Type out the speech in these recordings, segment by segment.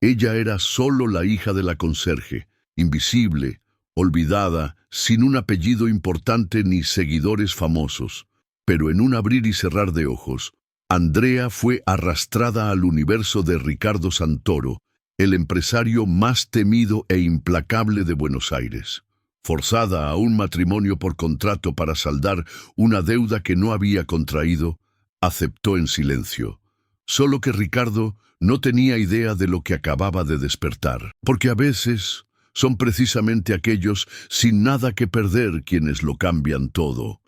Ella era solo la hija de la conserje, invisible, olvidada, sin un apellido importante ni seguidores famosos. Pero en un abrir y cerrar de ojos, Andrea fue arrastrada al universo de Ricardo Santoro, el empresario más temido e implacable de Buenos Aires. Forzada a un matrimonio por contrato para saldar una deuda que no había contraído, aceptó en silencio. Solo que Ricardo no tenía idea de lo que acababa de despertar, porque a veces son precisamente aquellos sin nada que perder quienes lo cambian todo.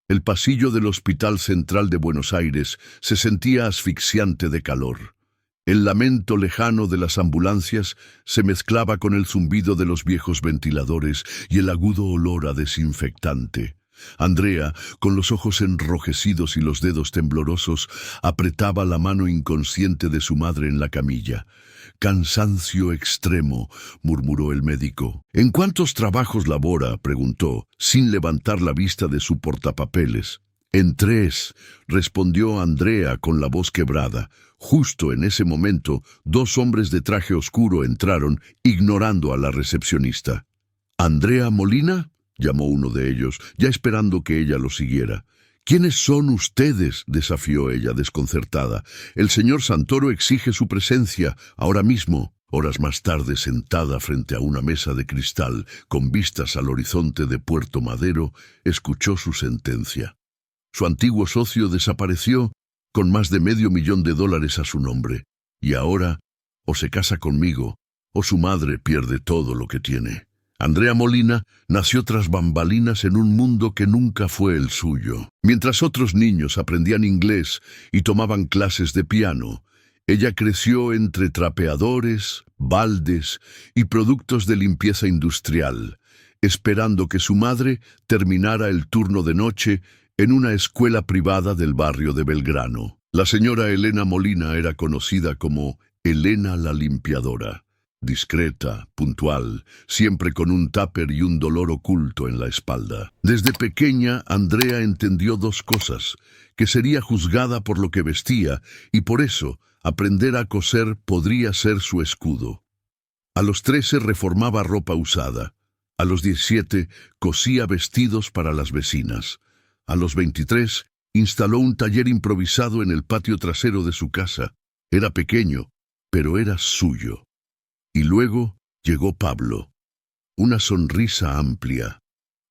El pasillo del Hospital Central de Buenos Aires se sentía asfixiante de calor. El lamento lejano de las ambulancias se mezclaba con el zumbido de los viejos ventiladores y el agudo olor a desinfectante. Andrea, con los ojos enrojecidos y los dedos temblorosos, apretaba la mano inconsciente de su madre en la camilla. «Cansancio extremo», murmuró el médico. «¿En cuántos trabajos labora?», preguntó, sin levantar la vista de su portapapeles. «En 3», respondió Andrea con la voz quebrada. Justo en ese momento, 2 hombres de traje oscuro entraron, ignorando a la recepcionista. «¿Andrea Molina?», llamó uno de ellos, ya esperando que ella lo siguiera. «¿Quiénes son ustedes?», desafió ella, desconcertada. «El señor Santoro exige su presencia, ahora mismo». Horas más tarde, sentada frente a una mesa de cristal, con vistas al horizonte de Puerto Madero, escuchó su sentencia. Su antiguo socio desapareció con más de $500,000 a su nombre, y ahora o se casa conmigo o su madre pierde todo lo que tiene. Andrea Molina nació tras bambalinas en un mundo que nunca fue el suyo. Mientras otros niños aprendían inglés y tomaban clases de piano, ella creció entre trapeadores, baldes y productos de limpieza industrial, esperando que su madre terminara el turno de noche en una escuela privada del barrio de Belgrano. La señora Elena Molina era conocida como Elena la limpiadora. Discreta, puntual, siempre con un tupper y un dolor oculto en la espalda. Desde pequeña, Andrea entendió 2 cosas: que sería juzgada por lo que vestía, y por eso, aprender a coser podría ser su escudo. A los 13 reformaba ropa usada. A los 17 cosía vestidos para las vecinas. A los 23 instaló un taller improvisado en el patio trasero de su casa. Era pequeño, pero era suyo. Y luego llegó Pablo. Una sonrisa amplia,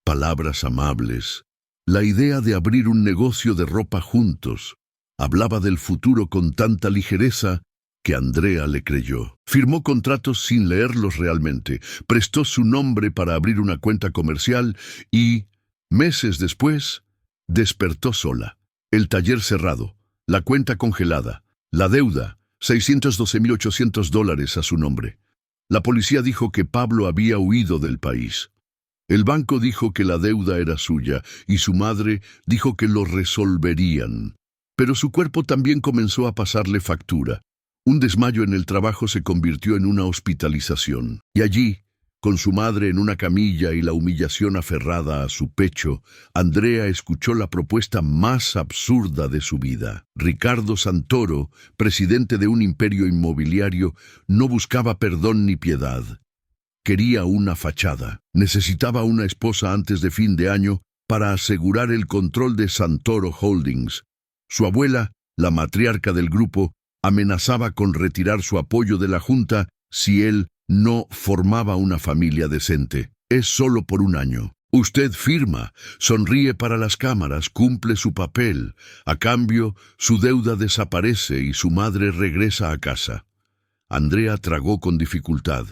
palabras amables, la idea de abrir un negocio de ropa juntos. Hablaba del futuro con tanta ligereza que Andrea le creyó. Firmó contratos sin leerlos realmente, prestó su nombre para abrir una cuenta comercial y, meses después, despertó sola. El taller cerrado, la cuenta congelada, la deuda, $612,800 a su nombre. La policía dijo que Pablo había huido del país. El banco dijo que la deuda era suya y su madre dijo que lo resolverían. Pero su cuerpo también comenzó a pasarle factura. Un desmayo en el trabajo se convirtió en una hospitalización. Y allí, con su madre en una camilla y la humillación aferrada a su pecho, Andrea escuchó la propuesta más absurda de su vida. Ricardo Santoro, presidente de un imperio inmobiliario, no buscaba perdón ni piedad. Quería una fachada. Necesitaba una esposa antes de fin de año para asegurar el control de Santoro Holdings. Su abuela, la matriarca del grupo, amenazaba con retirar su apoyo de la junta si él no formaba una familia decente. Es solo por un año. Usted firma, sonríe para las cámaras, cumple su papel. A cambio, su deuda desaparece y su madre regresa a casa. Andrea tragó con dificultad.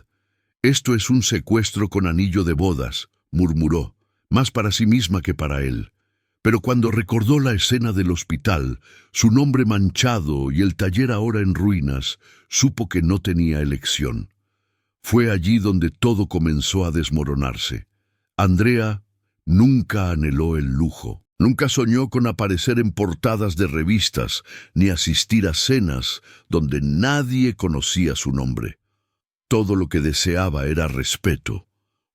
«Esto es un secuestro con anillo de bodas», murmuró, más para sí misma que para él. Pero cuando recordó la escena del hospital, su nombre manchado y el taller ahora en ruinas, supo que no tenía elección. Fue allí donde todo comenzó a desmoronarse. Andrea nunca anheló el lujo. Nunca soñó con aparecer en portadas de revistas, ni asistir a cenas donde nadie conocía su nombre. Todo lo que deseaba era respeto.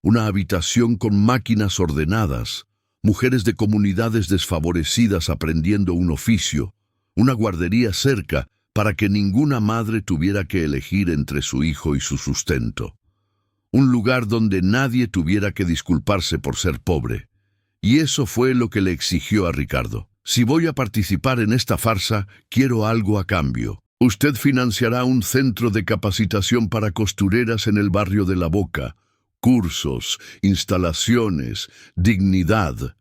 Una habitación con máquinas ordenadas, mujeres de comunidades desfavorecidas aprendiendo un oficio, una guardería cerca para que ninguna madre tuviera que elegir entre su hijo y su sustento. Un lugar donde nadie tuviera que disculparse por ser pobre. Y eso fue lo que le exigió a Ricardo. Si voy a participar en esta farsa, quiero algo a cambio. Usted financiará un centro de capacitación para costureras en el barrio de La Boca, cursos, instalaciones, dignidad.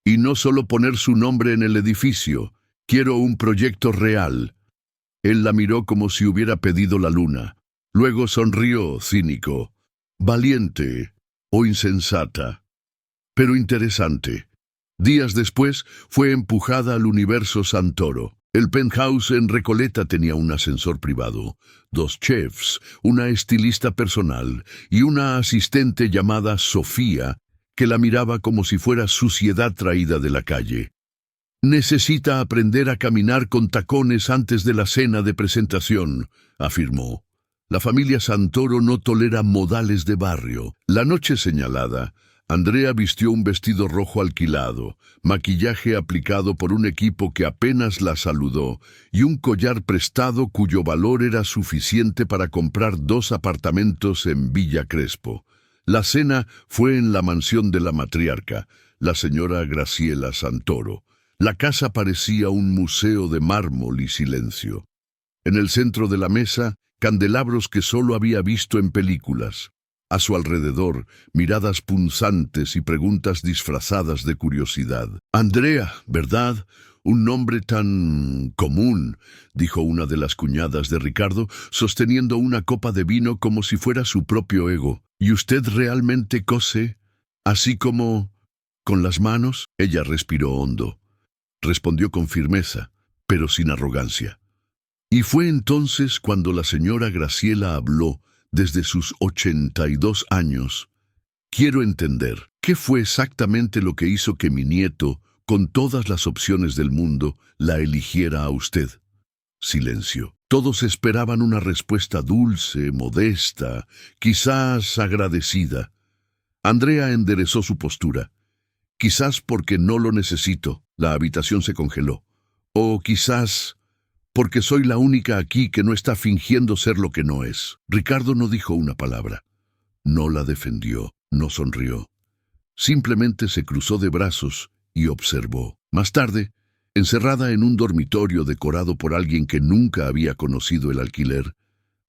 Y no solo poner su nombre en el edificio, quiero un proyecto real. Él la miró como si hubiera pedido la luna. Luego sonrió, cínico, valiente o insensata, pero interesante. Días después fue empujada al universo Santoro. El penthouse en Recoleta tenía un ascensor privado, 2 chefs, una estilista personal y una asistente llamada Sofía, que la miraba como si fuera suciedad traída de la calle. «Necesita aprender a caminar con tacones antes de la cena de presentación», afirmó. La familia Santoro no tolera modales de barrio. La noche señalada, Andrea vistió un vestido rojo alquilado, maquillaje aplicado por un equipo que apenas la saludó y un collar prestado cuyo valor era suficiente para comprar 2 apartamentos en Villa Crespo. La cena fue en la mansión de la matriarca, la señora Graciela Santoro. La casa parecía un museo de mármol y silencio. En el centro de la mesa, candelabros que solo había visto en películas. A su alrededor, miradas punzantes y preguntas disfrazadas de curiosidad. «Andrea, ¿verdad? Un nombre tan común», dijo una de las cuñadas de Ricardo, sosteniendo una copa de vino como si fuera su propio ego. «¿Y usted realmente cose? ¿Así como con las manos?» Ella respiró hondo. Respondió con firmeza, pero sin arrogancia. Y fue entonces cuando la señora Graciela habló, desde sus 82 años. «Quiero entender, ¿qué fue exactamente lo que hizo que mi nieto, con todas las opciones del mundo, la eligiera a usted?» Silencio. Todos esperaban una respuesta dulce, modesta, quizás agradecida. Andrea enderezó su postura. «Quizás porque no lo necesito», la habitación se congeló. «O quizás porque soy la única aquí que no está fingiendo ser lo que no es». Ricardo no dijo una palabra. No la defendió, no sonrió. Simplemente se cruzó de brazos y observó. Más tarde, encerrada en un dormitorio decorado por alguien que nunca había conocido el alquiler,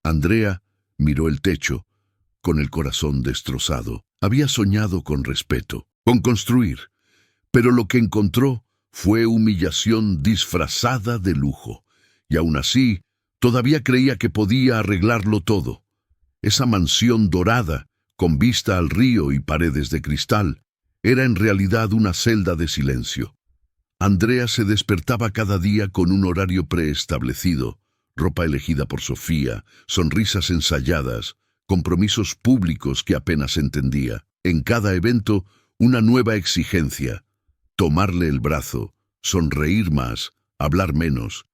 Andrea miró el techo, con el corazón destrozado. Había soñado con respeto, con construir, pero lo que encontró fue humillación disfrazada de lujo. Y aún así, todavía creía que podía arreglarlo todo. Esa mansión dorada, con vista al río y paredes de cristal, era en realidad una celda de silencio. Andrea se despertaba cada día con un horario preestablecido, ropa elegida por Sofía, sonrisas ensayadas, compromisos públicos que apenas entendía. En cada evento, una nueva exigencia: tomarle el brazo, sonreír más, hablar menos.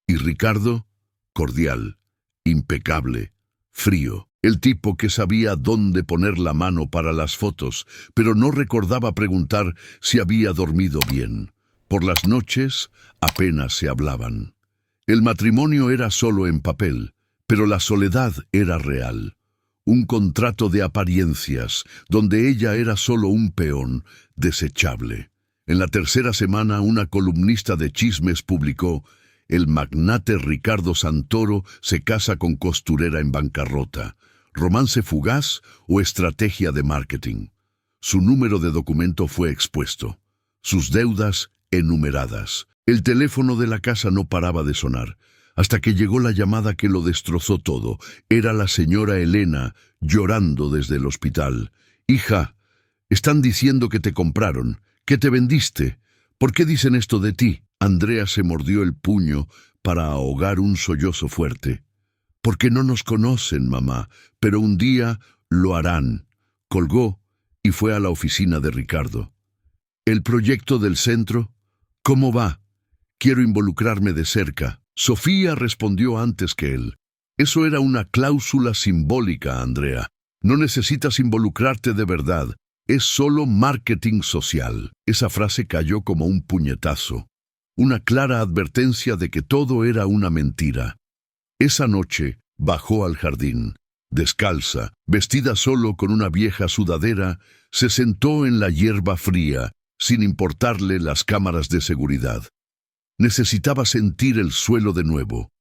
Y Ricardo, cordial, impecable, frío. El tipo que sabía dónde poner la mano para las fotos, pero no recordaba preguntar si había dormido bien. Por las noches apenas se hablaban. El matrimonio era solo en papel, pero la soledad era real. Un contrato de apariencias, donde ella era solo un peón, desechable. En la tercera semana, una columnista de chismes publicó: «El magnate Ricardo Santoro se casa con costurera en bancarrota. ¿Romance fugaz o estrategia de marketing?». Su número de documento fue expuesto. Sus deudas enumeradas. El teléfono de la casa no paraba de sonar, hasta que llegó la llamada que lo destrozó todo. Era la señora Elena, llorando desde el hospital. «Hija, están diciendo que te compraron, que te vendiste. ¿Por qué dicen esto de ti?». Andrea se mordió el puño para ahogar un sollozo fuerte. «Porque no nos conocen, mamá, pero un día lo harán». Colgó y fue a la oficina de Ricardo. «¿El proyecto del centro? ¿Cómo va? Quiero involucrarme de cerca». Sofía respondió antes que él. «Eso era una cláusula simbólica, Andrea. No necesitas involucrarte de verdad. Es solo marketing social». Esa frase cayó como un puñetazo. Una clara advertencia de que todo era una mentira. Esa noche bajó al jardín. Descalza, vestida solo con una vieja sudadera, se sentó en la hierba fría, sin importarle las cámaras de seguridad. Necesitaba sentir el suelo de nuevo.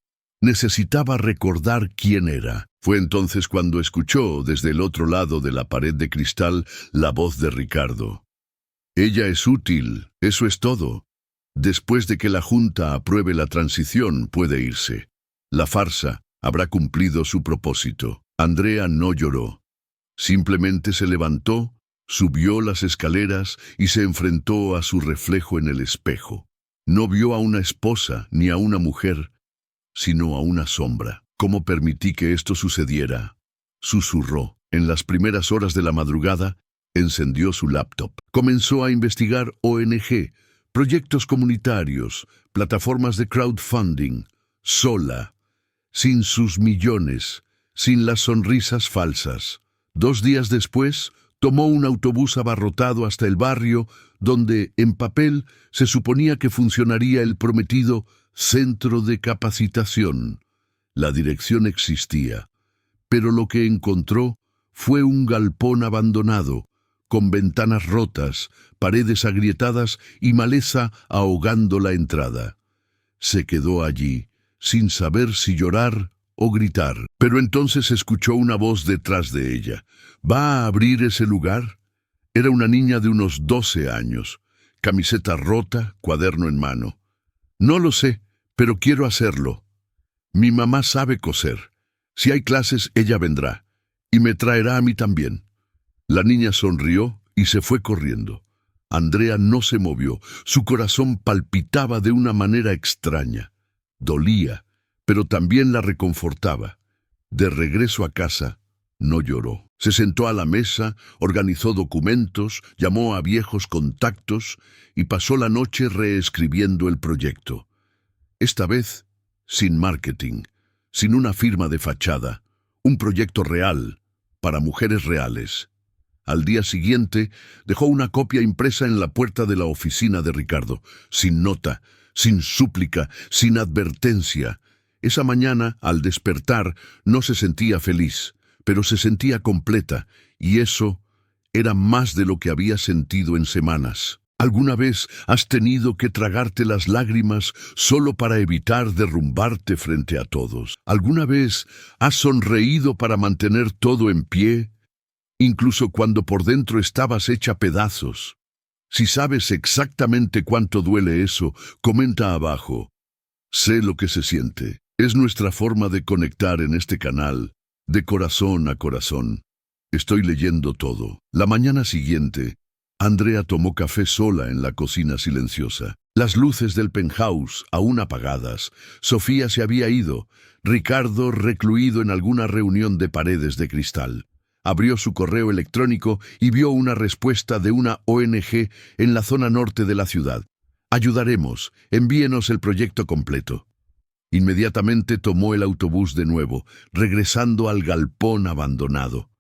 Necesitaba recordar quién era. Fue entonces cuando escuchó, desde el otro lado de la pared de cristal, la voz de Ricardo. Ella es útil, eso es todo. Después de que la Junta apruebe la transición, puede irse. La farsa habrá cumplido su propósito. Andrea no lloró. Simplemente se levantó, subió las escaleras y se enfrentó a su reflejo en el espejo. No vio a una esposa ni a una mujer, sino a una sombra. ¿Cómo permití que esto sucediera?, susurró. En las primeras horas de la madrugada, encendió su laptop. Comenzó a investigar ONG, proyectos comunitarios, plataformas de crowdfunding, sola, sin sus millones, sin las sonrisas falsas. 2 días después, tomó un autobús abarrotado hasta el barrio donde, en papel, se suponía que funcionaría el prometido centro de capacitación. La dirección existía, pero lo que encontró fue un galpón abandonado, con ventanas rotas, paredes agrietadas y maleza ahogando la entrada. Se quedó allí, sin saber si llorar o gritar. Pero entonces escuchó una voz detrás de ella. ¿Va a abrir ese lugar? Era una niña de unos 12 años, camiseta rota, cuaderno en mano. No lo sé, pero quiero hacerlo. Mi mamá sabe coser. Si hay clases, ella vendrá, y me traerá a mí también. La niña sonrió y se fue corriendo. Andrea no se movió. Su corazón palpitaba de una manera extraña. Dolía, pero también la reconfortaba. De regreso a casa, no lloró. Se sentó a la mesa, organizó documentos, llamó a viejos contactos y pasó la noche reescribiendo el proyecto. Esta vez, sin marketing, sin una firma de fachada, un proyecto real, para mujeres reales. Al día siguiente, dejó una copia impresa en la puerta de la oficina de Ricardo, sin nota, sin súplica, sin advertencia. Esa mañana, al despertar, no se sentía feliz, pero se sentía completa, y eso era más de lo que había sentido en semanas. ¿Alguna vez has tenido que tragarte las lágrimas solo para evitar derrumbarte frente a todos? ¿Alguna vez has sonreído para mantener todo en pie, incluso cuando por dentro estabas hecha pedazos? Si sabes exactamente cuánto duele eso, comenta abajo. Sé lo que se siente. Es nuestra forma de conectar en este canal, de corazón a corazón. Estoy leyendo todo. La mañana siguiente, Andrea tomó café sola en la cocina silenciosa. Las luces del penthouse aún apagadas. Sofía se había ido. Ricardo recluido en alguna reunión de paredes de cristal. Abrió su correo electrónico y vio una respuesta de una ONG en la zona norte de la ciudad. Ayudaremos, envíenos el proyecto completo. Inmediatamente tomó el autobús de nuevo, regresando al galpón abandonado.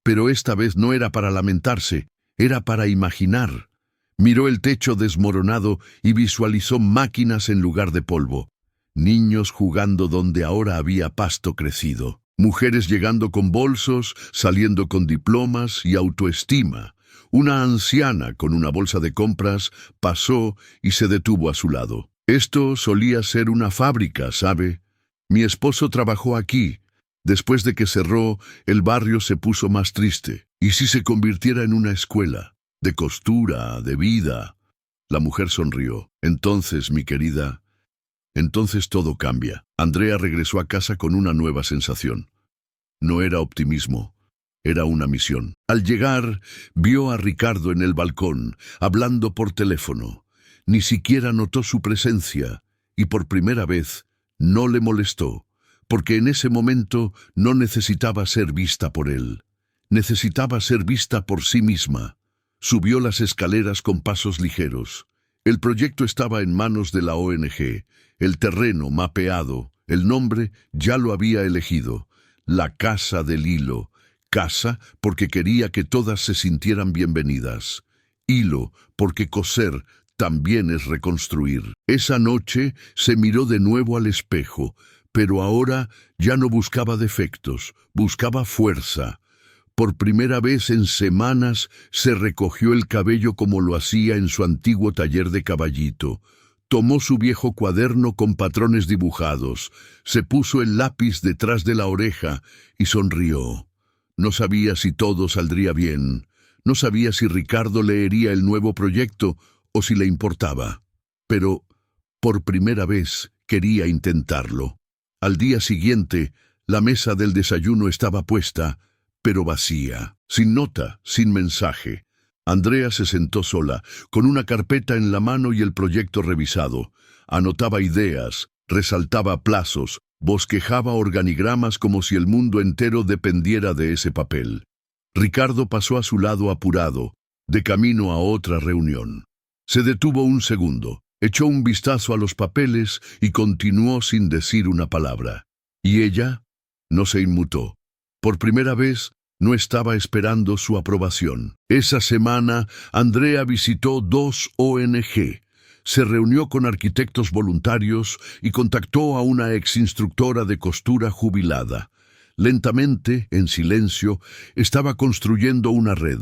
Pero esta vez no era para lamentarse, era para imaginar. Miró el techo desmoronado y visualizó máquinas en lugar de polvo. Niños jugando donde ahora había pasto crecido. Mujeres llegando con bolsos, saliendo con diplomas y autoestima. Una anciana con una bolsa de compras pasó y se detuvo a su lado. Esto solía ser una fábrica, ¿sabe? Mi esposo trabajó aquí. Después de que cerró, el barrio se puso más triste. ¿Y si se convirtiera en una escuela? De costura, de vida. La mujer sonrió. Entonces, mi querida, entonces todo cambia. Andrea regresó a casa con una nueva sensación. No era optimismo, era una misión. Al llegar, vio a Ricardo en el balcón, hablando por teléfono. Ni siquiera notó su presencia, y por primera vez no le molestó, porque en ese momento no necesitaba ser vista por él. Necesitaba ser vista por sí misma. Subió las escaleras con pasos ligeros. El proyecto estaba en manos de la ONG, el terreno mapeado, el nombre ya lo había elegido, la Casa del Hilo. Casa porque quería que todas se sintieran bienvenidas. Hilo porque coser también es reconstruir. Esa noche se miró de nuevo al espejo, Pero ahora ya no buscaba defectos, buscaba fuerza. Por primera vez en semanas se recogió el cabello como lo hacía en su antiguo taller de caballito. Tomó su viejo cuaderno con patrones dibujados, se puso el lápiz detrás de la oreja y sonrió. No sabía si todo saldría bien. No sabía si Ricardo leería el nuevo proyecto o si le importaba. Pero, por primera vez, quería intentarlo. Al día siguiente, la mesa del desayuno estaba puesta, pero vacía, sin nota, sin mensaje. Andrea se sentó sola, con una carpeta en la mano y el proyecto revisado. Anotaba ideas, resaltaba plazos, bosquejaba organigramas como si el mundo entero dependiera de ese papel. Ricardo pasó a su lado apurado, de camino a otra reunión. Se detuvo un segundo, echó un vistazo a los papeles y continuó sin decir una palabra. ¿Y ella? No se inmutó. Por primera vez, no estaba esperando su aprobación. Esa semana, Andrea visitó 2 ONG. Se reunió con arquitectos voluntarios y contactó a una exinstructora de costura jubilada. Lentamente, en silencio, estaba construyendo una red.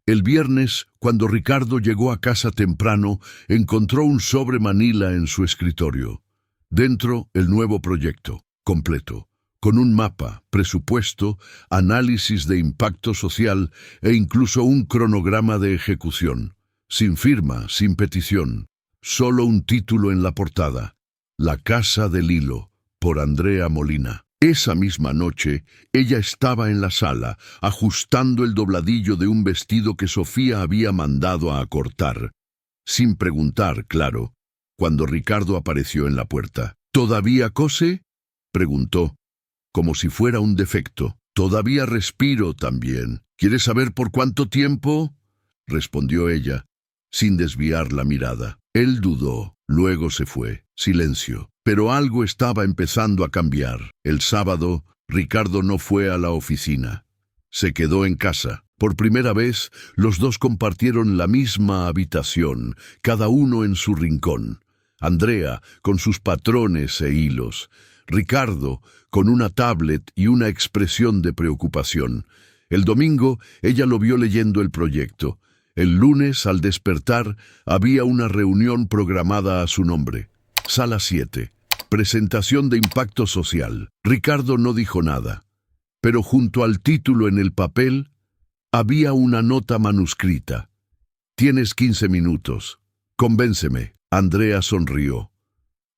El viernes, cuando Ricardo llegó a casa temprano, encontró un sobre manila en su escritorio. Dentro, el nuevo proyecto, completo, con un mapa, presupuesto, análisis de impacto social e incluso un cronograma de ejecución. Sin firma, sin petición. Solo un título en la portada. La Casa del Hilo, por Andrea Molina. Esa misma noche, ella estaba en la sala, ajustando el dobladillo de un vestido que Sofía había mandado a acortar. Sin preguntar, claro, cuando Ricardo apareció en la puerta. ¿Todavía cose?, preguntó, como si fuera un defecto. Todavía respiro también. ¿Quieres saber por cuánto tiempo?, respondió ella, sin desviar la mirada. Él dudó, luego se fue. Silencio. Pero algo estaba empezando a cambiar. El sábado, Ricardo no fue a la oficina. Se quedó en casa. Por primera vez, los dos compartieron la misma habitación, cada uno en su rincón. Andrea, con sus patrones e hilos. Ricardo, con una tablet y una expresión de preocupación. El domingo, ella lo vio leyendo el proyecto. El lunes, al despertar, había una reunión programada a su nombre. Sala 7. Presentación de impacto social. Ricardo no dijo nada, pero junto al título en el papel había una nota manuscrita. «Tienes 15 minutos. Convénceme». Andrea sonrió.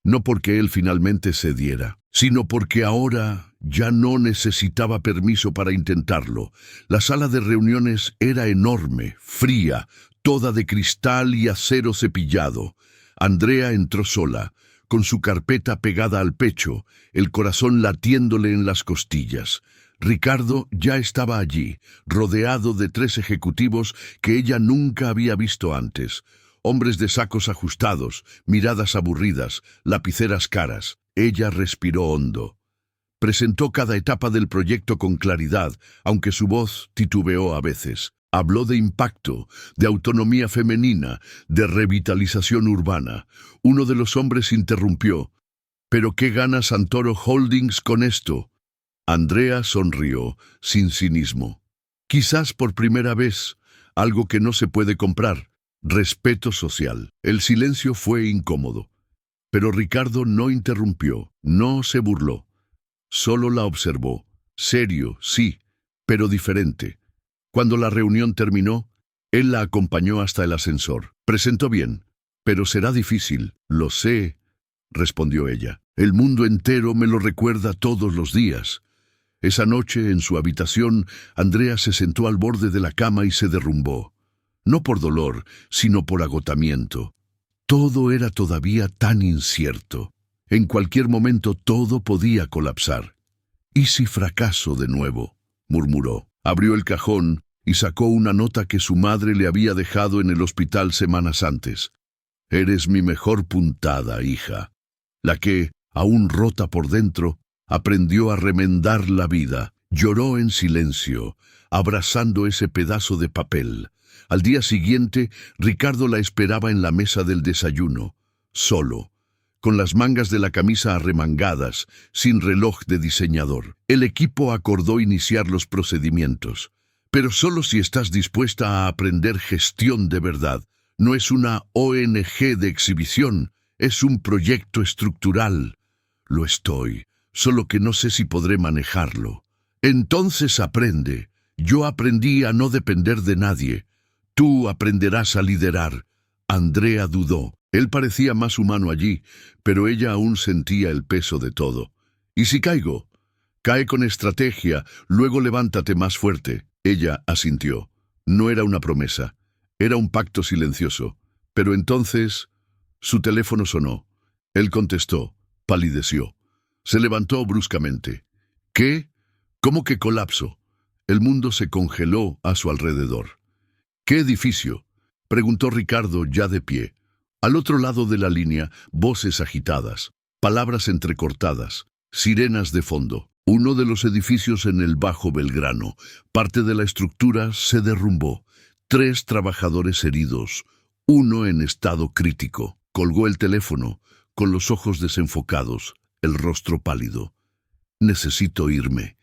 No porque él finalmente cediera, sino porque ahora ya no necesitaba permiso para intentarlo. La sala de reuniones era enorme, fría, toda de cristal y acero cepillado. Andrea entró sola, con su carpeta pegada al pecho, el corazón latiéndole en las costillas. Ricardo ya estaba allí, rodeado de 3 ejecutivos que ella nunca había visto antes. Hombres de sacos ajustados, miradas aburridas, lapiceras caras. Ella respiró hondo. Presentó cada etapa del proyecto con claridad, aunque su voz titubeó a veces. Habló de impacto, de autonomía femenina, de revitalización urbana. Uno de los hombres interrumpió. «¿Pero qué gana Santoro Holdings con esto?». Andrea sonrió, sin cinismo. «Quizás por primera vez, algo que no se puede comprar. Respeto social». El silencio fue incómodo. Pero Ricardo no interrumpió, no se burló. Solo la observó. Serio, sí, pero diferente. Cuando la reunión terminó, él la acompañó hasta el ascensor. «Presentó bien, pero será difícil». «Lo sé», respondió ella. «El mundo entero me lo recuerda todos los días». Esa noche, en su habitación, Andrea se sentó al borde de la cama y se derrumbó. No por dolor, sino por agotamiento. Todo era todavía tan incierto. En cualquier momento todo podía colapsar. «¿Y si fracaso de nuevo?», murmuró. Abrió el cajón y sacó una nota que su madre le había dejado en el hospital semanas antes. «Eres mi mejor puntada, hija». La que, aún rota por dentro, aprendió a remendar la vida. Lloró en silencio, abrazando ese pedazo de papel. Al día siguiente, Ricardo la esperaba en la mesa del desayuno, solo, con las mangas de la camisa arremangadas, sin reloj de diseñador. El equipo acordó iniciar los procedimientos, pero solo si estás dispuesta a aprender gestión de verdad. No es una ONG de exhibición, es un proyecto estructural. Lo estoy, solo que no sé si podré manejarlo. Entonces aprende. Yo aprendí a no depender de nadie. Tú aprenderás a liderar. Andrea dudó. Él parecía más humano allí, pero ella aún sentía el peso de todo. ¿Y si caigo? Cae con estrategia, luego levántate más fuerte. Ella asintió. No era una promesa, era un pacto silencioso. Pero entonces su teléfono sonó. Él contestó, palideció. Se levantó bruscamente. ¿Qué? ¿Cómo que colapso? El mundo se congeló a su alrededor. ¿Qué edificio? Preguntó Ricardo, ya de pie. Al otro lado de la línea, voces agitadas, palabras entrecortadas, sirenas de fondo. Uno de los edificios en el Bajo Belgrano. Parte de la estructura se derrumbó. 3 trabajadores heridos, uno en estado crítico. Colgó el teléfono, con los ojos desenfocados, el rostro pálido. Necesito irme.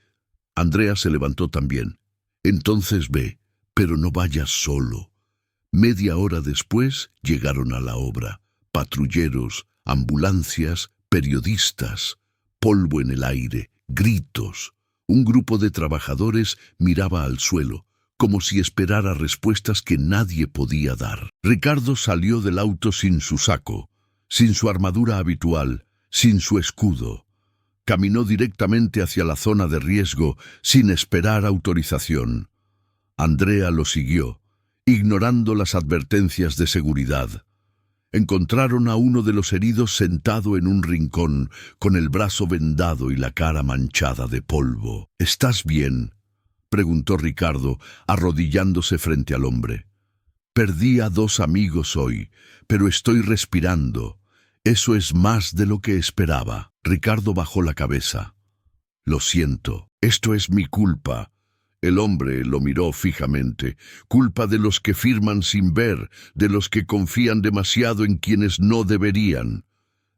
Andrea se levantó también. Entonces ve, pero no vayas solo. Media hora después llegaron a la obra. Patrulleros, ambulancias, periodistas, polvo en el aire, gritos. Un grupo de trabajadores miraba al suelo, como si esperara respuestas que nadie podía dar. Ricardo salió del auto sin su saco, sin su armadura habitual, sin su escudo. Caminó directamente hacia la zona de riesgo, sin esperar autorización. Andrea lo siguió, ignorando las advertencias de seguridad. Encontraron a uno de los heridos sentado en un rincón, con el brazo vendado y la cara manchada de polvo. ¿Estás bien?, preguntó Ricardo, arrodillándose frente al hombre. Perdí a 2 amigos hoy, pero estoy respirando. Eso es más de lo que esperaba. Ricardo bajó la cabeza. Lo siento, esto es mi culpa. El hombre lo miró fijamente. Culpa de los que firman sin ver, de los que confían demasiado en quienes no deberían.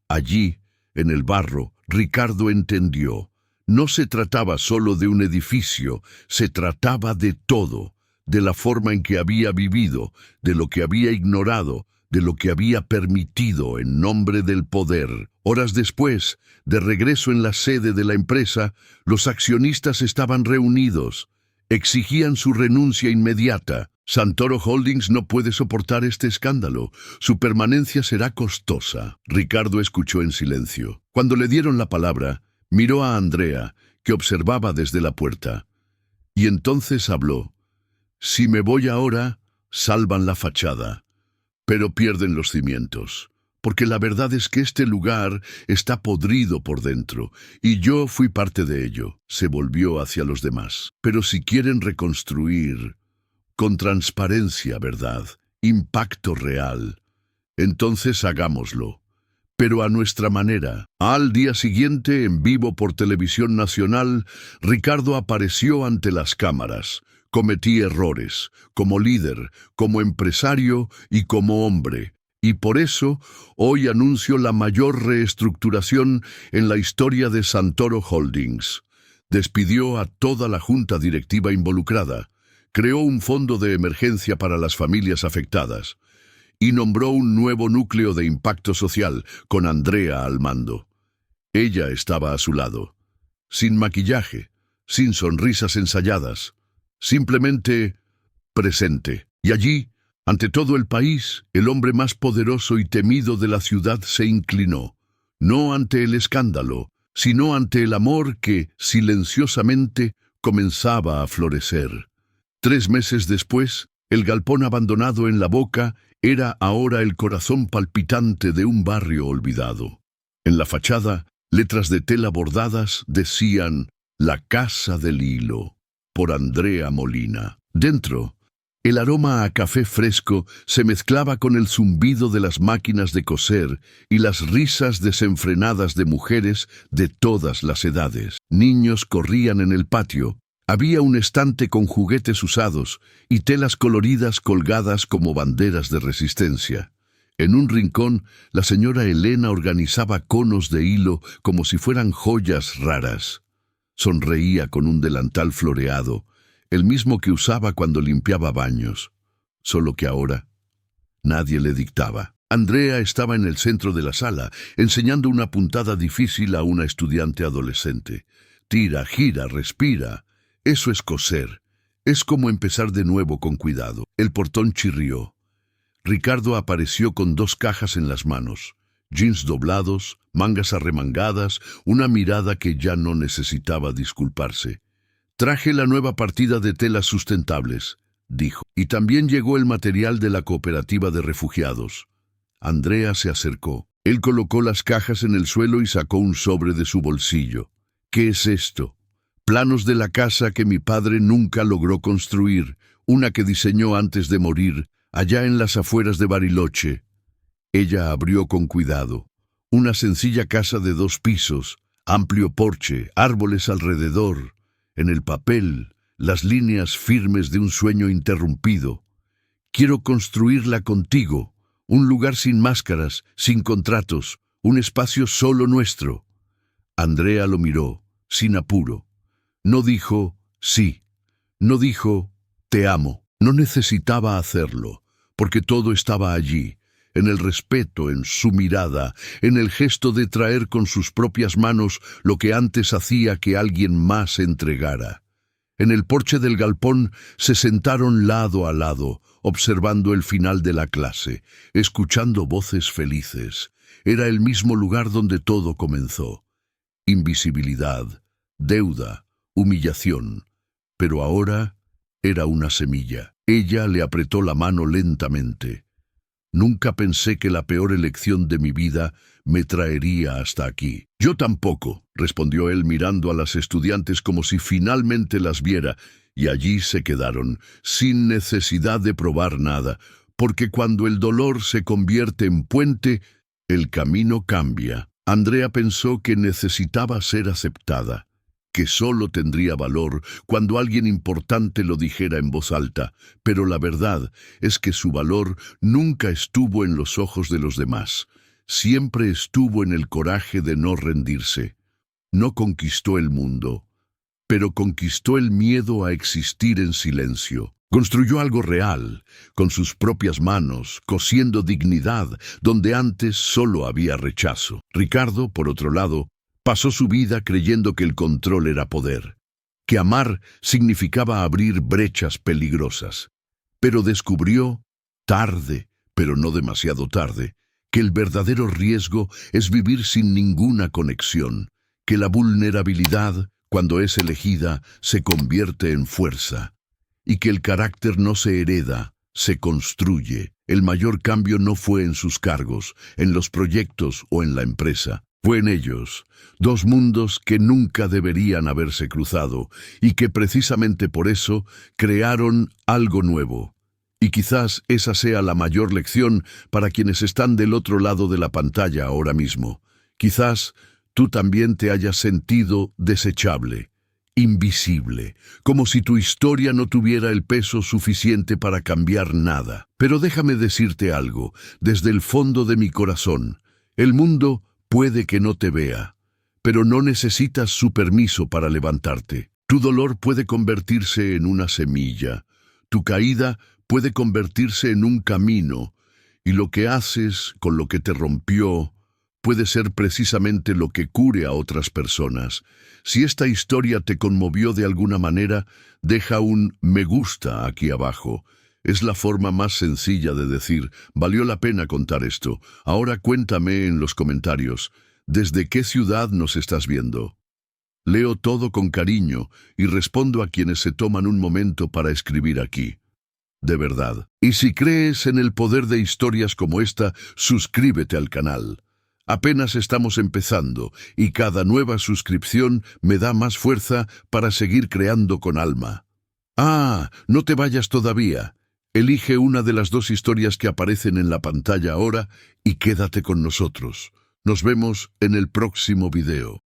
Allí, en el barro, Ricardo entendió. No se trataba solo de un edificio, se trataba de todo, de la forma en que había vivido, de lo que había ignorado, de lo que había permitido en nombre del poder. Horas después, de regreso en la sede de la empresa, los accionistas estaban reunidos. Exigían su renuncia inmediata. Santoro Holdings no puede soportar este escándalo. Su permanencia será costosa. Ricardo escuchó en silencio. Cuando le dieron la palabra, miró a Andrea, que observaba desde la puerta. Y entonces habló. Si me voy ahora, salvan la fachada, pero pierden los cimientos. Porque la verdad es que este lugar está podrido por dentro, y yo fui parte de ello. Se volvió hacia los demás. Pero si quieren reconstruir, con transparencia, ¿verdad? Impacto real, entonces hagámoslo. Pero a nuestra manera. Al día siguiente, en vivo por Televisión Nacional, Ricardo apareció ante las cámaras. Cometí errores, como líder, como empresario y como hombre. Y por eso, hoy anuncio la mayor reestructuración en la historia de Santoro Holdings. Despidió a toda la junta directiva involucrada, creó un fondo de emergencia para las familias afectadas y nombró un nuevo núcleo de impacto social con Andrea al mando. Ella estaba a su lado, sin maquillaje, sin sonrisas ensayadas, simplemente presente. Y allí, ante todo el país, el hombre más poderoso y temido de la ciudad se inclinó, no ante el escándalo, sino ante el amor que, silenciosamente, comenzaba a florecer. 3 meses después, el galpón abandonado en La Boca era ahora el corazón palpitante de un barrio olvidado. En la fachada, letras de tela bordadas decían «La Casa del Hilo», por Andrea Molina. Dentro, el aroma a café fresco se mezclaba con el zumbido de las máquinas de coser y las risas desenfrenadas de mujeres de todas las edades. Niños corrían en el patio. Había un estante con juguetes usados y telas coloridas colgadas como banderas de resistencia. En un rincón, la señora Elena organizaba conos de hilo como si fueran joyas raras. Sonreía con un delantal floreado, el mismo que usaba cuando limpiaba baños. Solo que ahora nadie le dictaba. Andrea estaba en el centro de la sala, enseñando una puntada difícil a una estudiante adolescente. Tira, gira, respira. Eso es coser. Es como empezar de nuevo con cuidado. El portón chirrió. Ricardo apareció con 2 cajas en las manos. Jeans doblados, mangas arremangadas, una mirada que ya no necesitaba disculparse. «Traje la nueva partida de telas sustentables», dijo. «Y también llegó el material de la cooperativa de refugiados». Andrea se acercó. Él colocó las cajas en el suelo y sacó un sobre de su bolsillo. «¿Qué es esto?» «Planos de la casa que mi padre nunca logró construir, una que diseñó antes de morir, allá en las afueras de Bariloche». Ella abrió con cuidado. Una sencilla casa de 2 pisos, amplio porche, árboles alrededor. En el papel, las líneas firmes de un sueño interrumpido. «Quiero construirla contigo. Un lugar sin máscaras, sin contratos, un espacio solo nuestro». Andrea lo miró, sin apuro. No dijo sí, no dijo te amo. No necesitaba hacerlo, porque todo estaba allí, en el respeto, en su mirada, en el gesto de traer con sus propias manos lo que antes hacía que alguien más entregara. En el porche del galpón se sentaron lado a lado, observando el final de la clase, escuchando voces felices. Era el mismo lugar donde todo comenzó. Invisibilidad, deuda, humillación. Pero ahora era una semilla. Ella le apretó la mano lentamente. «Nunca pensé que la peor elección de mi vida me traería hasta aquí». «Yo tampoco», respondió él mirando a las estudiantes como si finalmente las viera, y allí se quedaron, sin necesidad de probar nada, porque cuando el dolor se convierte en puente, el camino cambia. Andrea pensó que necesitaba ser aceptada, que solo tendría valor cuando alguien importante lo dijera en voz alta, pero la verdad es que su valor nunca estuvo en los ojos de los demás, siempre estuvo en el coraje de no rendirse. No conquistó el mundo, pero conquistó el miedo a existir en silencio. Construyó algo real, con sus propias manos, cosiendo dignidad donde antes solo había rechazo. Ricardo, por otro lado, pasó su vida creyendo que el control era poder, que amar significaba abrir brechas peligrosas. Pero descubrió, tarde, pero no demasiado tarde, que el verdadero riesgo es vivir sin ninguna conexión, que la vulnerabilidad, cuando es elegida, se convierte en fuerza, y que el carácter no se hereda, se construye. El mayor cambio no fue en sus cargos, en los proyectos o en la empresa. Fue en ellos, 2 mundos que nunca deberían haberse cruzado y que precisamente por eso crearon algo nuevo. Y quizás esa sea la mayor lección para quienes están del otro lado de la pantalla ahora mismo. Quizás tú también te hayas sentido desechable, invisible, como si tu historia no tuviera el peso suficiente para cambiar nada. Pero déjame decirte algo, desde el fondo de mi corazón. El mundo puede que no te vea, pero no necesitas su permiso para levantarte. Tu dolor puede convertirse en una semilla, tu caída puede convertirse en un camino, y lo que haces con lo que te rompió puede ser precisamente lo que cure a otras personas. Si esta historia te conmovió de alguna manera, deja un me gusta aquí abajo. Es la forma más sencilla de decir, valió la pena contar esto. Ahora cuéntame en los comentarios, ¿desde qué ciudad nos estás viendo? Leo todo con cariño y respondo a quienes se toman un momento para escribir aquí. De verdad. Y si crees en el poder de historias como esta, suscríbete al canal. Apenas estamos empezando y cada nueva suscripción me da más fuerza para seguir creando con alma. Ah, no te vayas todavía. Elige una de las 2 historias que aparecen en la pantalla ahora y quédate con nosotros. Nos vemos en el próximo video.